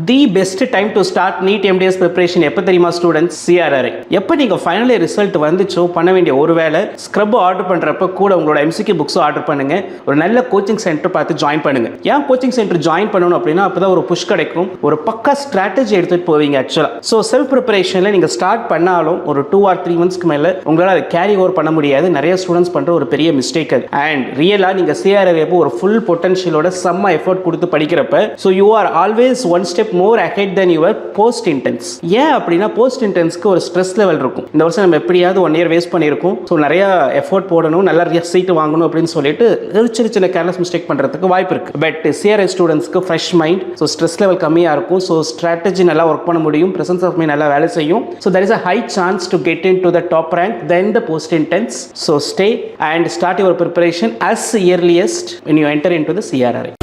The best time to start NEET MDS preparation எப்போ தெரியுமா students? CRRI. எப்போ நீங்கள் ஃபைனல் இயர் ரிசல்ட் வந்துச்சோ பண்ண வேண்டிய ஒரு வேலை ஸ்க்ரப் ஆர்டர் பண்ணுறப்ப கூட உங்களோட எம்சிக்யூ புக்ஸும் ஆர்டர் பண்ணுங்க. ஒரு நல்ல கோச்சிங் சென்டர் பார்த்து ஜாயின் பண்ணுங்க. ஏன் கோச்சிங் சென்டர் ஜாயின் பண்ணணும் அப்படின்னா அப்போ தான் ஒரு புஷ் கிடைக்கும், ஒரு பக்கா ஸ்ட்ராட்டஜி எடுத்துகிட்டு போவீங்க ஆக்சுவலாக. ஸோ செல்ஃப் ப்ரிப்பரேஷனில் நீங்கள் ஸ்டார்ட் பண்ணாலும் ஒரு 2 or 3 monthsக்கு மேலே உங்களால் அதை கேரி ஓவர் பண்ண முடியாது. நிறைய ஸ்டூடெண்ட்ஸ் பண்ணுற ஒரு பெரிய மிஸ்டேக் அது. அண்ட் ரியலாக நீங்கள் சிஆர்ஆர்ஐ ஒரு ஃபுல் பொட்டன்ஷியலோட செம்ம எஃபோர்ட் கொடுத்து படிக்கிறப்ப so you are always one step more ahead than your post intense. ஏன் அப்படின்னா போஸ்ட் இன்டென்ஸ்க்கு ஒரு ஸ்ட்ரெஸ் லெவல் இருக்கும். இந்த வருஷம் நம்ம எப்படியாவது 1 year வேஸ்ட் பண்ணியிருக்கோம், ஸோ நிறைய எஃபோர்ட் போடணும், நல்ல சீட் வாங்கணும் அப்படின்னு சொல்லிட்டு சின்ன கேர்லெஸ் மிஸ்டேக் பண்ணுறதுக்கு வாய்ப்பு இருக்கு. பட் சிஆர்ஐ ஸ்டூடெண்ட்ஸ்க்கு fresh mind, so stress level கம்மியாக இருக்கும், ஸோ ஸ்ட்ராட்டஜி நல்லா ஒர்க் பண்ண முடியும், பிரசன்ஸ் ஆஃப் மைண்ட் நல்லா வேலை செய்யும். So there is a high chance to get into the top rank than the post intense. So stay and start your preparation as earliest when you enter into the CRRI.